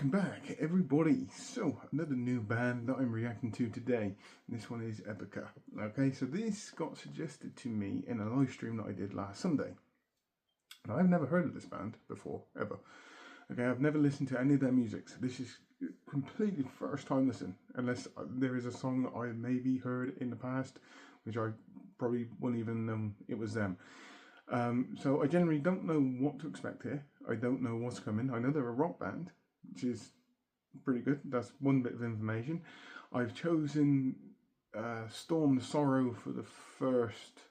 welcome back, everybody. So, another new band that I'm reacting to today. This one is Epica. Okay, so this got suggested to me in a live stream that I did last Sunday. Now, I've never heard of this band before, ever. Okay, I've never listened to any of their music, so this is completely first time listen, unless there is a song that I maybe heard in the past, which I probably wouldn't even know it was them. So I generally don't know what to expect here. I don't know what's coming. I know they're a rock band, which is pretty good. That's one bit of information. I've chosen Storm the Sorrow for the first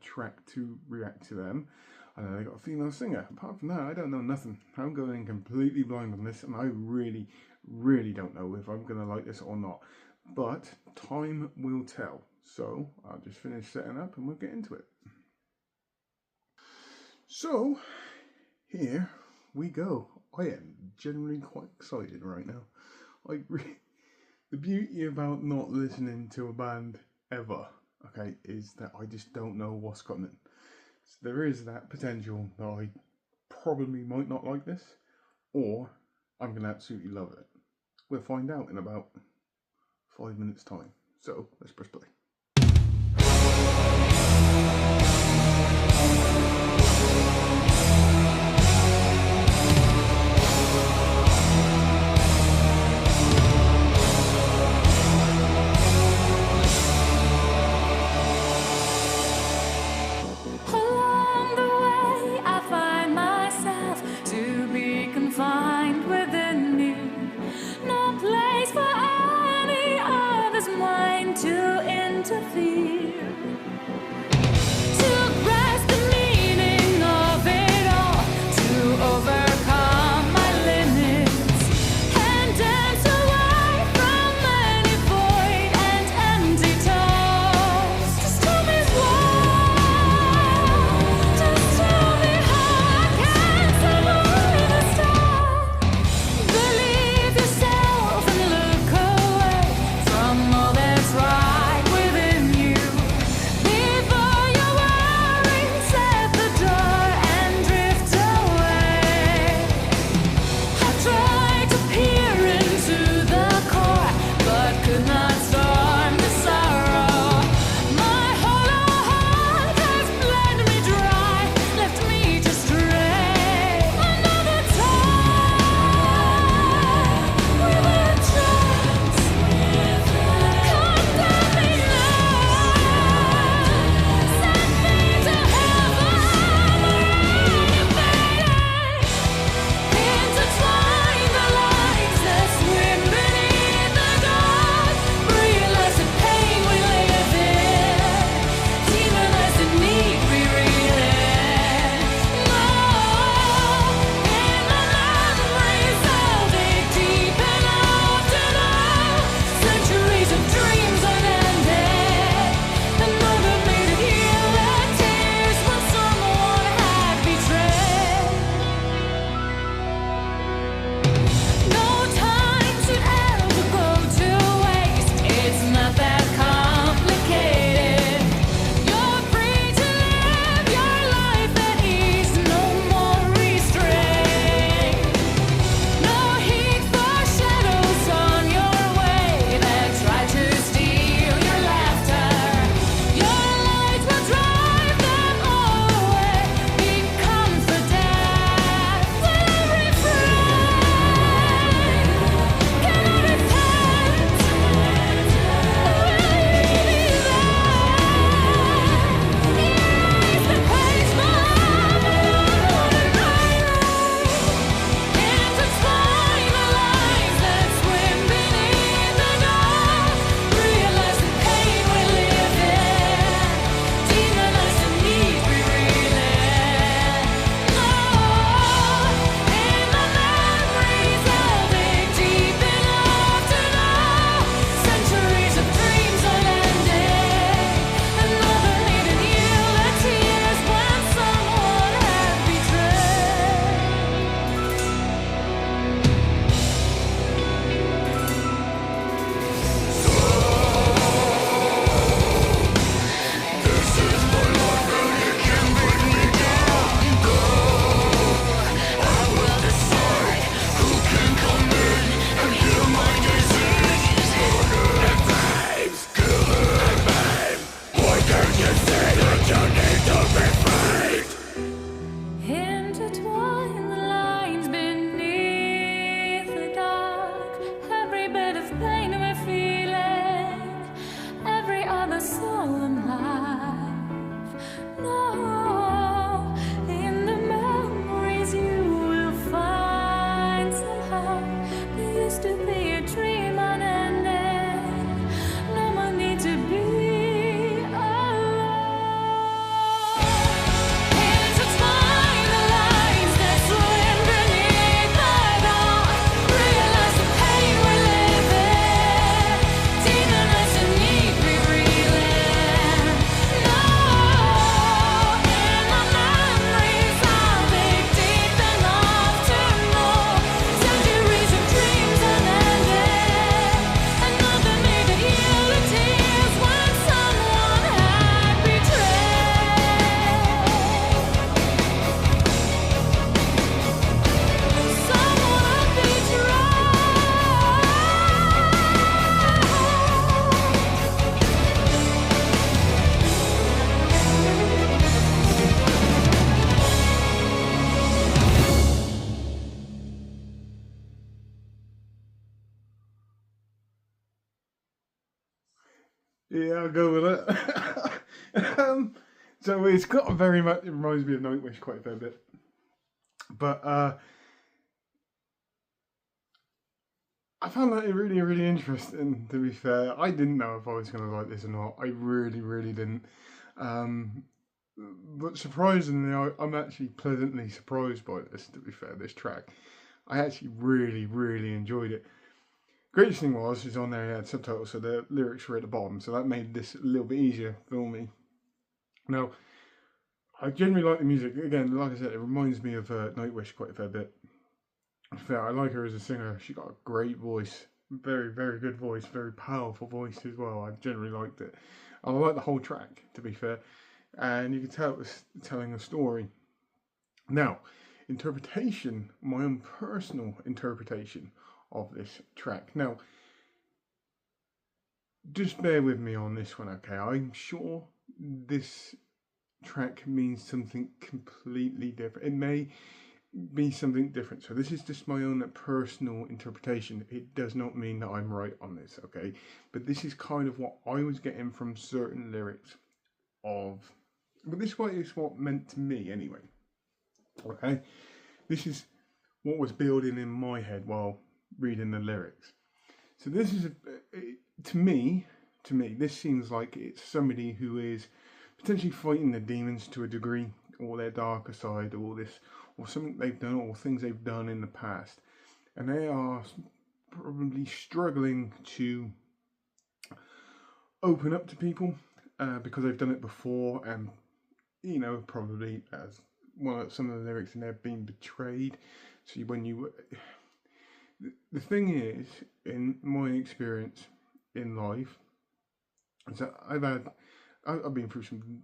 track to react to them. I know they got a female singer. Apart from that, I don't know nothing. I'm going in completely blind on this, and I really, really don't know if I'm going to like this or not. But time will tell. So I'll just finish setting up and we'll get into it. So, here we go. I am generally quite excited right now. The beauty about not listening to a band ever, okay, is that I just don't know what's coming. So there is that potential that I probably might not like this, or I'm going to absolutely love it. We'll find out in about 5 minutes' time. So, let's press play. To interfere, to grasp me Yeah, I'll go with it. So it's got a very much, it reminds me of Nightwish quite a fair bit. But I found that really, really interesting, to be fair. I didn't know if I was going to like this or not. I really, really didn't. Um, but surprisingly, I'm actually pleasantly surprised by this, to be fair, this track. I actually really, really enjoyed it. Greatest thing is on there he had subtitles, so the lyrics were at the bottom, so that made this a little bit easier for me. Now, I generally like the music. Again, like I said, it reminds me of Nightwish quite a fair bit. Fair, I like her as a singer. She got a great voice, very, very good voice, very powerful voice as well. I generally liked it. I like the whole track, to be fair, and you can tell it was telling a story. Now, interpretation, my own personal interpretation of this track. Now, just bear with me on this one, okay? I'm sure this track means something completely different. It may be something different. So this is just my own personal interpretation. It does not mean that I'm right on this, okay? But this is kind of what I was getting from certain lyrics of, but this is what meant to me anyway. Okay, this is what was building in my head while reading the lyrics. So this is to me, this seems like it's somebody who is potentially fighting the demons to a degree, or their darker side, or this, or something they've done, or things they've done in the past, and they are probably struggling to open up to people because they've done it before, and you know, probably as some of the lyrics in there being betrayed. So when you, the thing is, in my experience in life, is that I've been through some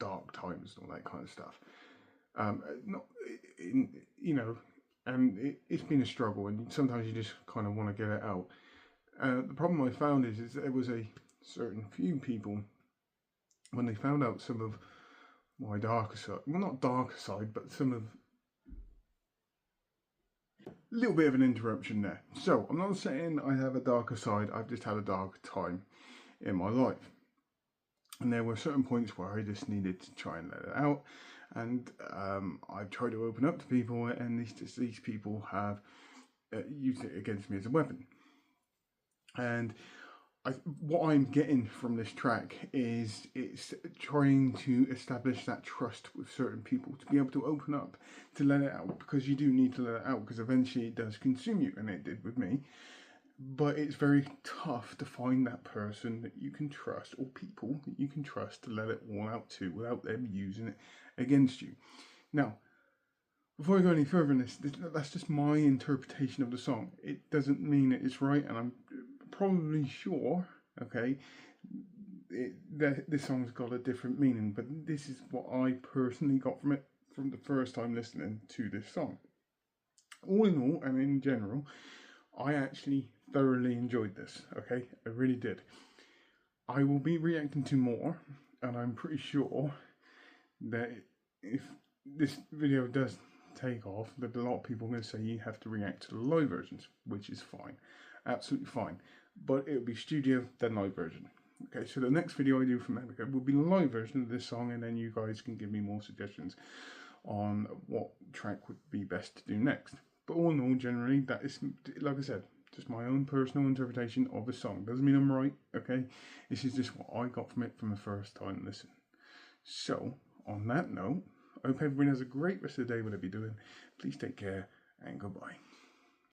dark times and all that kind of stuff. Not in, you know, and it's been a struggle, and sometimes you just kind of want to get it out. The problem I found is there was a certain few people, when they found out some of my darker side, well, not darker side, but some of, a little bit of an interruption there. So I'm not saying I have a darker side, I've just had a darker time in my life. And there were certain points where I just needed to try and let it out. And I've tried to open up to people, and these people have used it against me as a weapon. And what I'm getting from this track is it's trying to establish that trust with certain people, to be able to open up, to let it out, because you do need to let it out, because eventually it does consume you, and it did with me. But it's very tough to find that person that you can trust, or people that you can trust, to let it all out to without them using it against you. Now, before I go any further in this, that's just my interpretation of the song. It doesn't mean it's right, and I'm probably sure, okay, that this song's got a different meaning, but this is what I personally got from it from the first time listening to this song. All in all, and in general, I actually thoroughly enjoyed this, okay? I really did. I will be reacting to more, and I'm pretty sure that if this video does take off, that a lot of people are going to say you have to react to the live versions, which is fine, absolutely fine. But it'll be studio, then live version. Okay, so the next video I do from Epica will be the live version of this song, and then you guys can give me more suggestions on what track would be best to do next. But all in all, generally, that is, like I said, just my own personal interpretation of the song. Doesn't mean I'm right, okay? This is just what I got from it from the first time listen. So, on that note, I hope everyone has a great rest of the day, whatever you're doing. Please take care, and goodbye.